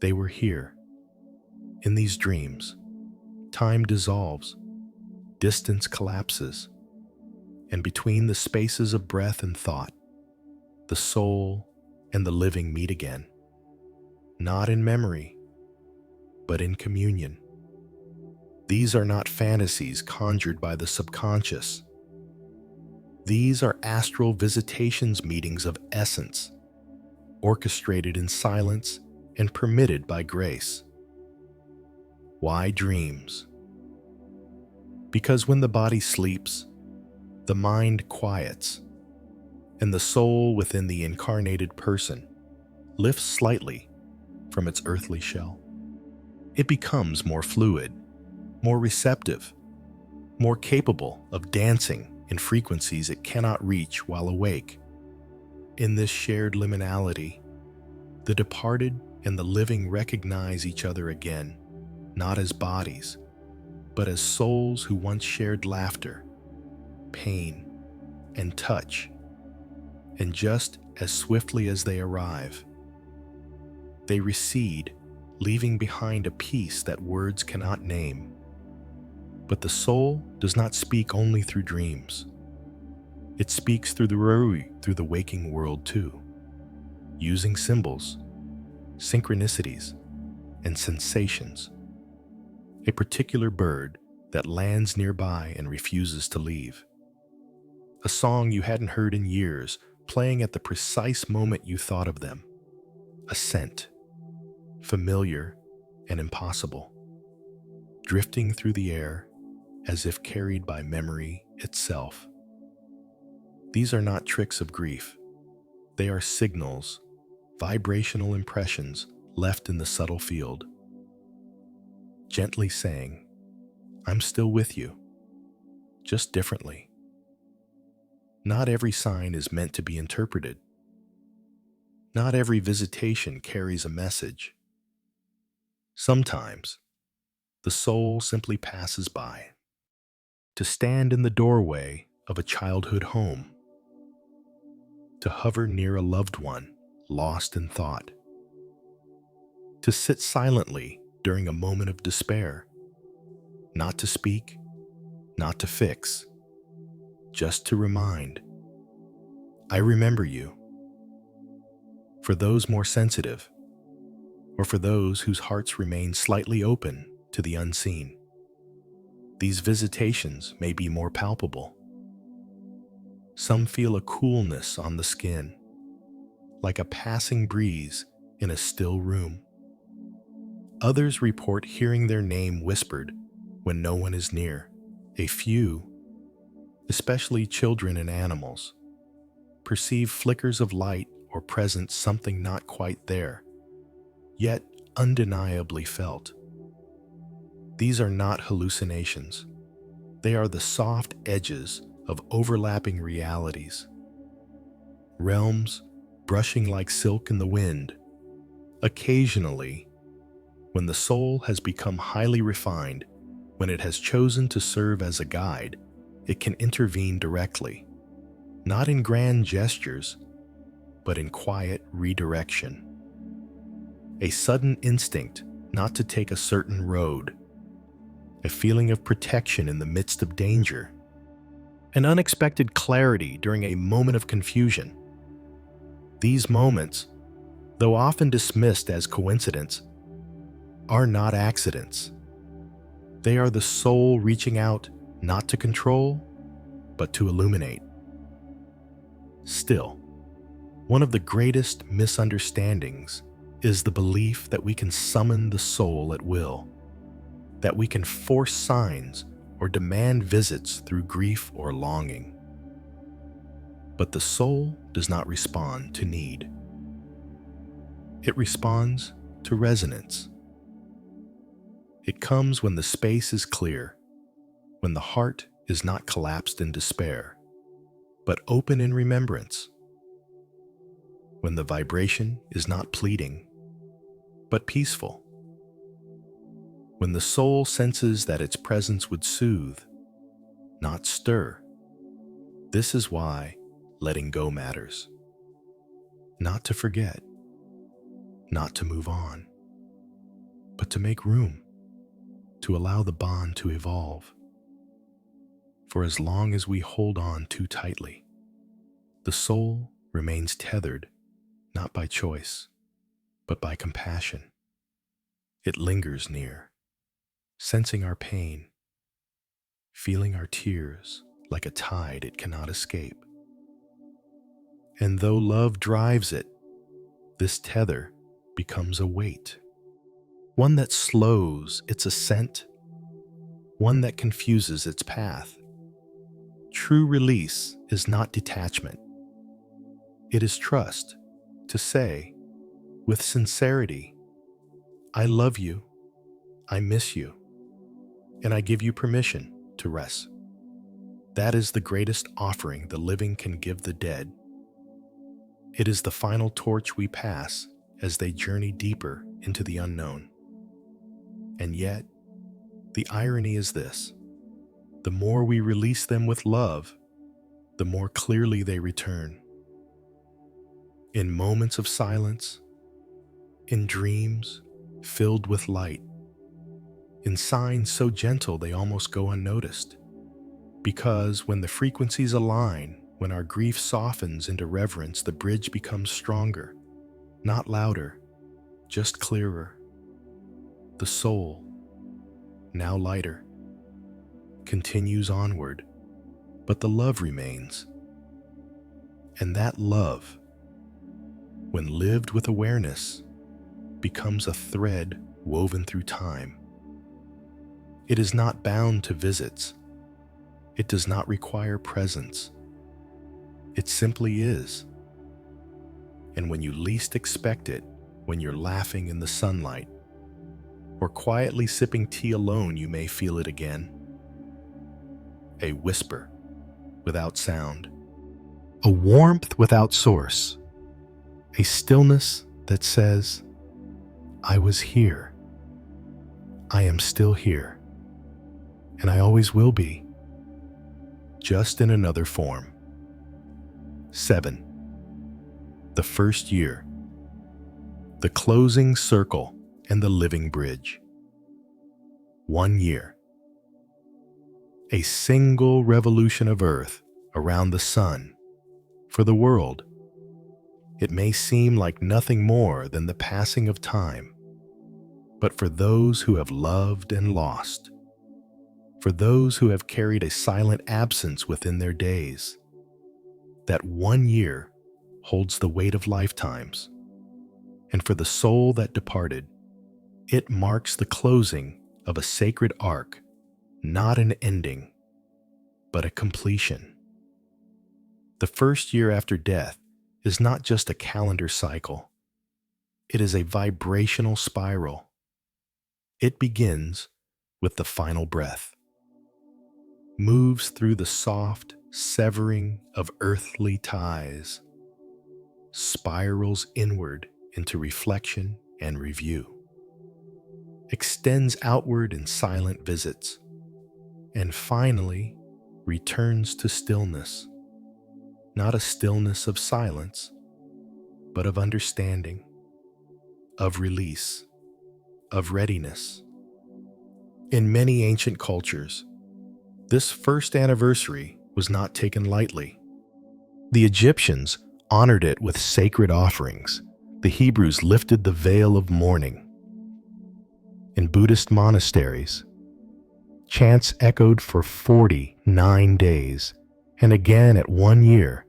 they were here. In these dreams, time dissolves, distance collapses, and between the spaces of breath and thought, the soul and the living meet again, not in memory, but in communion. These are not fantasies conjured by the subconscious. These are astral visitations, meetings of essence, orchestrated in silence and permitted by grace. Why dreams? Because when the body sleeps, the mind quiets, and the soul within the incarnated person lifts slightly from its earthly shell. It becomes more fluid, more receptive, more capable of dancing in frequencies it cannot reach while awake. In this shared liminality, the departed and the living recognize each other again, not as bodies, but as souls who once shared laughter, pain, and touch. And just as swiftly as they arrive, they recede, leaving behind a peace that words cannot name. But the soul does not speak only through dreams. It speaks through the Rui, through the waking world too, using symbols, synchronicities, and sensations. A particular bird that lands nearby and refuses to leave. A song you hadn't heard in years, playing at the precise moment you thought of them. A scent, familiar and impossible, drifting through the air as if carried by memory itself. These are not tricks of grief. They are signals, vibrational impressions left in the subtle field, gently saying, I'm still with you, just differently. Not every sign is meant to be interpreted. Not every visitation carries a message. Sometimes, the soul simply passes by, to stand in the doorway of a childhood home, to hover near a loved one lost in thought, to sit silently during a moment of despair, not to speak, not to fix, just to remind, I remember you. For those more sensitive, or for those whose hearts remain slightly open to the unseen, these visitations may be more palpable. Some feel a coolness on the skin, like a passing breeze in a still room. Others report hearing their name whispered when no one is near. A few, especially children and animals, perceive flickers of light or presence, something not quite there, yet undeniably felt. These are not hallucinations. They are the soft edges of overlapping realities. Realms brushing like silk in the wind. Occasionally, when the soul has become highly refined, when it has chosen to serve as a guide, it can intervene directly, not in grand gestures, but in quiet redirection. A sudden instinct not to take a certain road, a feeling of protection in the midst of danger, an unexpected clarity during a moment of confusion. These moments, though often dismissed as coincidence, are not accidents. They are the soul reaching out not to control, but to illuminate. Still, one of the greatest misunderstandings is the belief that we can summon the soul at will, that we can force signs or demand visits through grief or longing. But the soul does not respond to need. It responds to resonance. It comes when the space is clear, when the heart is not collapsed in despair, but open in remembrance, when the vibration is not pleading, but peaceful, when the soul senses that its presence would soothe, not stir. This is why letting go matters. Not to forget, not to move on, but to make room, to allow the bond to evolve. For as long as we hold on too tightly, the soul remains tethered, not by choice, but by compassion. It lingers near, sensing our pain, feeling our tears like a tide it cannot escape. And though love drives it, this tether becomes a weight, one that slows its ascent, one that confuses its path. True release is not detachment. It is trust to say, with sincerity, I love you, I miss you, and I give you permission to rest. That is the greatest offering the living can give the dead. It is the final torch we pass as they journey deeper into the unknown. And yet, the irony is this: the more we release them with love, the more clearly they return. In moments of silence, in dreams filled with light, in signs so gentle they almost go unnoticed. Because when the frequencies align, when our grief softens into reverence, the bridge becomes stronger, not louder, just clearer. The soul, now lighter, continues onward, but the love remains. And that love, when lived with awareness, becomes a thread woven through time. It is not bound to visits. It does not require presence. It simply is. And when you least expect it, when you're laughing in the sunlight, or quietly sipping tea alone, you may feel it again. A whisper without sound, a warmth without source, a stillness that says, I was here, I am still here, and I always will be, just in another form. 7. The first year, the closing circle and the living bridge. 1 year. A single revolution of Earth around the sun. For the world, it may seem like nothing more than the passing of time. But for those who have loved and lost, for those who have carried a silent absence within their days, that 1 year holds the weight of lifetimes. And for the soul that departed, it marks the closing of a sacred arc, not an ending, but a completion. The first year after death is not just a calendar cycle. It is a vibrational spiral. It begins with the final breath, moves through the soft severing of earthly ties, spirals inward into reflection and review, extends outward in silent visits, and finally returns to stillness, not a stillness of silence, but of understanding, of release, of readiness. In many ancient cultures, this first anniversary was not taken lightly. The Egyptians honored it with sacred offerings. The Hebrews lifted the veil of mourning. In Buddhist monasteries, chants echoed for 49 days and again at 1 year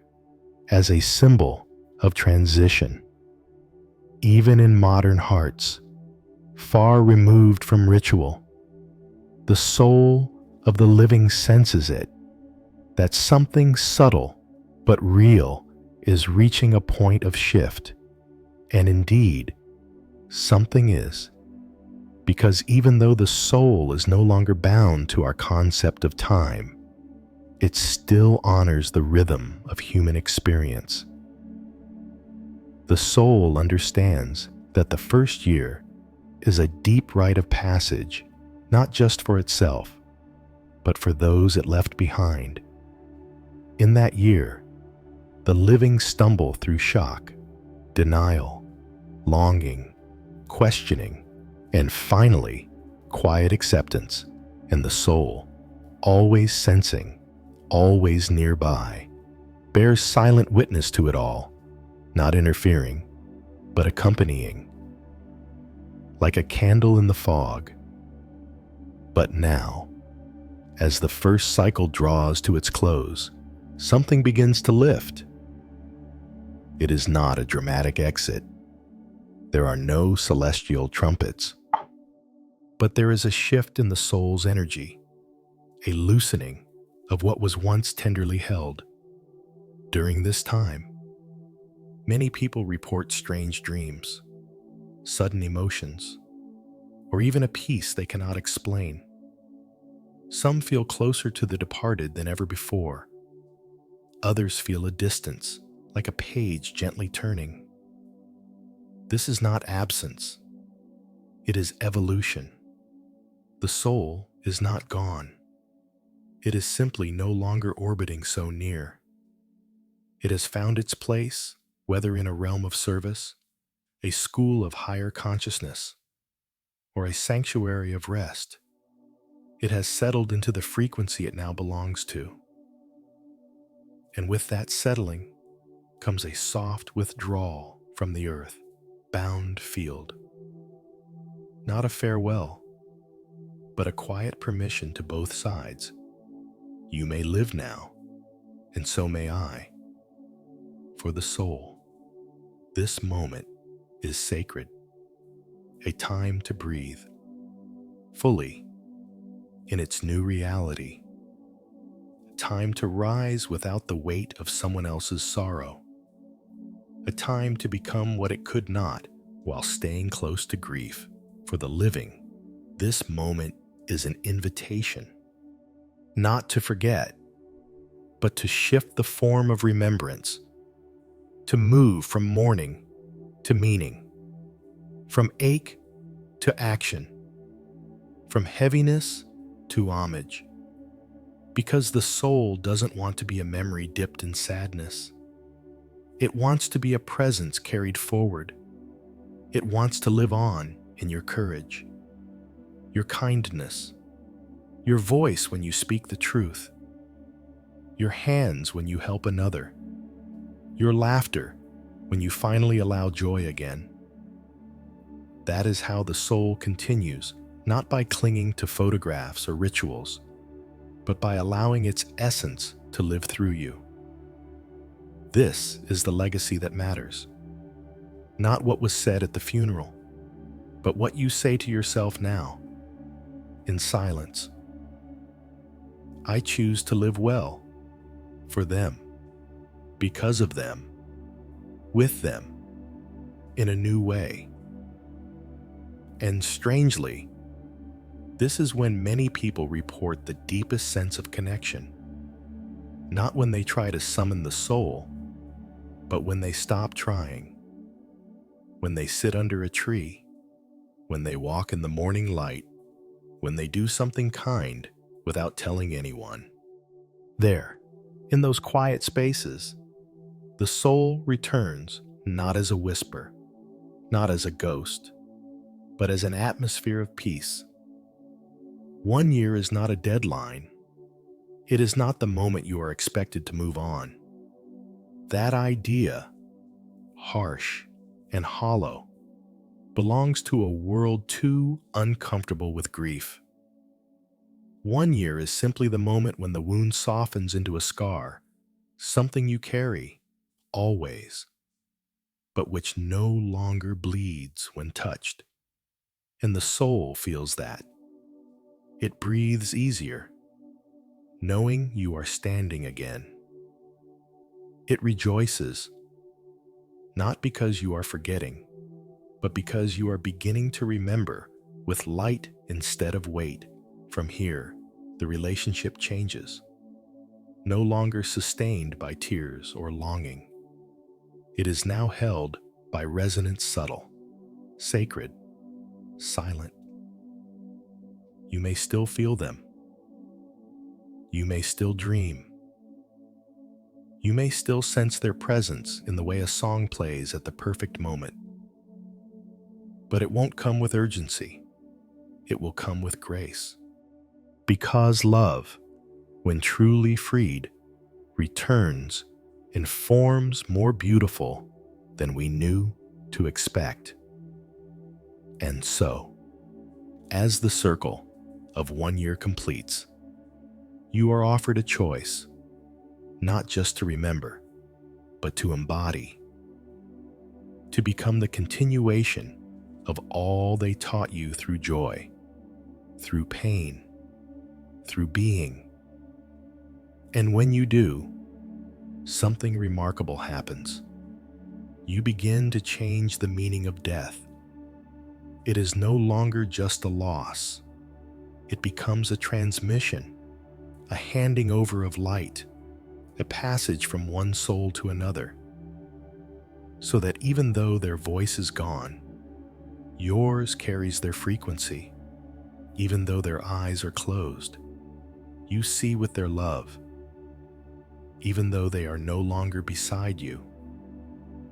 as a symbol of transition. Even in modern hearts, far removed from ritual, the soul of the living senses it, that something subtle but real is reaching a point of shift. And indeed, something is. Because even though the soul is no longer bound to our concept of time, it still honors the rhythm of human experience. The soul understands that the first year is a deep rite of passage, not just for itself, but for those it left behind. In that year, the living stumble through shock, denial, longing, questioning, and finally, quiet acceptance, and the soul, always sensing, always nearby, bears silent witness to it all, not interfering, but accompanying, like a candle in the fog. But now, as the first cycle draws to its close, something begins to lift. It is not a dramatic exit. There are no celestial trumpets. But there is a shift in the soul's energy, a loosening of what was once tenderly held. During this time, many people report strange dreams, sudden emotions, or even a peace they cannot explain. Some feel closer to the departed than ever before. Others feel a distance, like a page gently turning. This is not absence. It is evolution. The soul is not gone. It is simply no longer orbiting so near. It has found its place, whether in a realm of service, a school of higher consciousness, or a sanctuary of rest. It has settled into the frequency it now belongs to. And with that settling comes a soft withdrawal from the earth-bound field. Not a farewell, but a quiet permission to both sides. You may live now, and so may I. For the soul, this moment is sacred, a time to breathe fully in its new reality, a time to rise without the weight of someone else's sorrow, a time to become what it could not while staying close to grief. For the living, this moment is an invitation, not to forget, but to shift the form of remembrance, to move from mourning to meaning, from ache to action, from heaviness to homage. Because the soul doesn't want to be a memory dipped in sadness. It wants to be a presence carried forward. It wants to live on in your courage, your kindness, your voice when you speak the truth, your hands when you help another, your laughter when you finally allow joy again. That is how the soul continues, not by clinging to photographs or rituals, but by allowing its essence to live through you. This is the legacy that matters. Not what was said at the funeral, but what you say to yourself now, in silence. I choose to live well, for them, because of them, with them, in a new way. And strangely, this is when many people report the deepest sense of connection. Not when they try to summon the soul, but when they stop trying. When they sit under a tree, when they walk in the morning light, when they do something kind without telling anyone. There, in those quiet spaces, The soul returns not as a whisper, not as a ghost, but as an atmosphere of peace. 1 year is not a deadline. It is not the moment you are expected to move on. That idea, harsh and hollow, belongs to a world too uncomfortable with grief. 1 year is simply the moment when the wound softens into a scar, something you carry, always, but which no longer bleeds when touched. And the soul feels that. It breathes easier, knowing you are standing again. It rejoices, not because you are forgetting, but because you are beginning to remember with light instead of weight. From here, the relationship changes, no longer sustained by tears or longing. It is now held by resonance subtle, sacred, silent. You may still feel them. You may still dream. You may still sense their presence in the way a song plays at the perfect moment. But it won't come with urgency. It will come with grace. Because love, when truly freed, returns in forms more beautiful than we knew to expect. And so, as the circle of 1 year completes, you are offered a choice, not just to remember, but to embody, to become the continuation of all they taught you through joy, through pain, through being. And when you do, something remarkable happens. You begin to change the meaning of death. It is no longer just a loss. It becomes a transmission, a handing over of light, a passage from one soul to another, so that even though their voice is gone, yours carries their frequency. Even though their eyes are closed, you see with their love. Even though they are no longer beside you,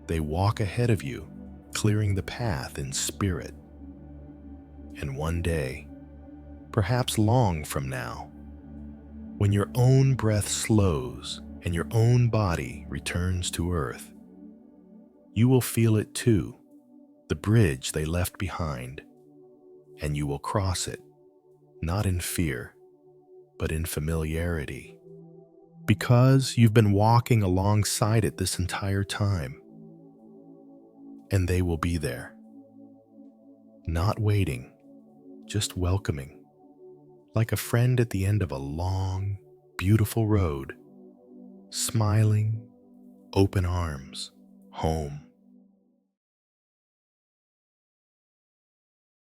they walk ahead of you, clearing the path in spirit. And one day, perhaps long from now, when your own breath slows and your own body returns to earth, you will feel it too, the bridge they left behind, and you will cross it, not in fear, but in familiarity, because you've been walking alongside it this entire time. And they will be there, not waiting, just welcoming, like a friend at the end of a long, beautiful road, smiling, open arms, home.